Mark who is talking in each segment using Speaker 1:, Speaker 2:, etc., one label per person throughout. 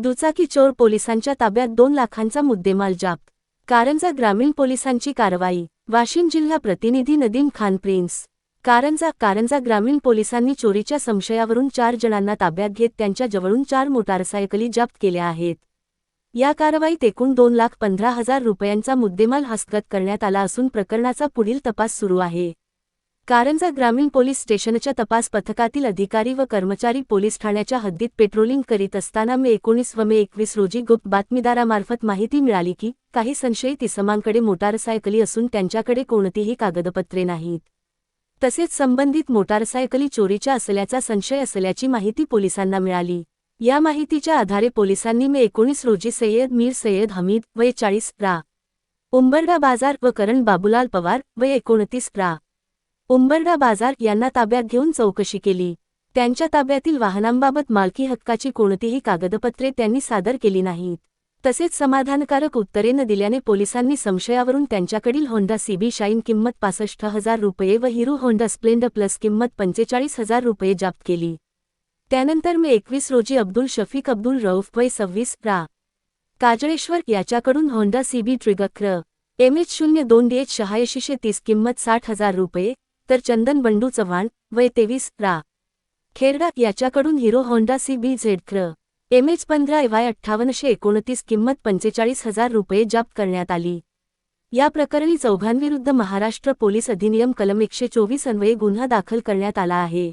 Speaker 1: दुचाकी चोर पोलिसांच्या ताब्यात 2 लाखांचा मुद्देमाल जप्त। कारंजा ग्रामीण पोलिसांची कारवाई। वाशिम जिल्हा प्रतिनिधी नदीम खान प्रिन्स। कारंजा ग्रामीण पोलिसांनी चोरीच्या संशयावरून 4 जणांना ताब्यात घेत त्यांच्या जवळून 4 मोटारसायकली जप्त केल्या आहेत। या कारवाईत एकूण 2,15,000 रुपयांचा मुद्देमाल हस्तगत करण्यात आला असून प्रकरणाचा पुढील तपास सुरू आहे। कारंजा ग्रामीण पोलीस स्टेशनच्या तपास पथकातील अधिकारी व कर्मचारी पोलीस ठाण्याच्या हद्दीत पेट्रोलिंग करीत असताना मे 19 व मे 21 रोजी गुप्त बातमीदारामार्फत माहिती मिळाली की काही संशयित इसमांकडे मोटारसायकली असून त्यांच्याकडे कोणतीही कागदपत्रे नाहीत। तसेच संबंधित मोटारसायकली चोरीच्या असल्याचा संशय असल्याची माहिती पोलिसांना मिळाली। या माहितीच्या आधारे पोलिसांनी मे 19 रोजी सय्यद मीर सय्यद हमीद वय 40 रा उंबरडा बाजार व करण बाबूलाल पवार वय 29 रा उंबरडा बाजार यांना ताब्यात घेऊन चौकशी केली। त्यांच्या ताब्यातील वाहनांबाबत मालकी हक्काची कोणतीही कागदपत्रे त्यांनी सादर केली नाहीत। तसेच समाधानकारक उत्तरे न दिल्याने पोलिसांनी संशयावरून त्यांच्याकडील होंडा सीबी शाईन किंमत 65,000 रुपये व हिरो होंडा स्प्लेंडर प्लस किंमत 45,000 रुपये जप्त केली। त्यानंतर मे 21 रोजी अब्दुल शफीक अब्दुल रऊफ वय 26 रा काजळेश्वर याच्याकडून होंडा सीबी ट्रिगर MH02DH 8630 किंमत 60,000 रुपये, तर चंदन बंडू चव्हाण वय 23 रा खेरडा याच्याकडून हिरो होंडा सीबी झेडक्र MH15Y 5829 किंमत 45,000 रुपये जप्त करण्यात आली। या प्रकरणी चौघांविरुद्ध महाराष्ट्र पोलीस अधिनियम कलम 124 अन्वये गुन्हा दाखल करण्यात आला आहे।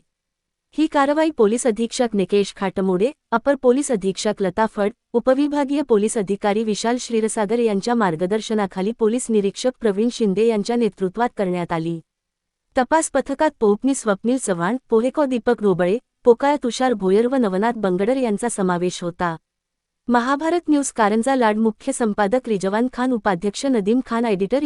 Speaker 1: ही कारवाई पोलीस अधीक्षक निकेश खाटमोडे, अपर पोलीस अधीक्षक लता फड, उपविभागीय पोलीस अधिकारी विशाल श्रीरसागर यांच्या मार्गदर्शनाखाली पोलीस निरीक्षक प्रवीण शिंदे यांच्या नेतृत्वात करण्यात आली। तपास पथकात पोपनी स्वप्नील चव्हाण, पोहेको दीपक ढोबळे, पोकाया तुषार भोयर व नवनाथ बंगडर यांचा समावेश होता। महाभारत न्यूज कारंजा लाड मुख्य संपादक रिजवान खान, उपाध्यक्ष नदीम खान, एडिटर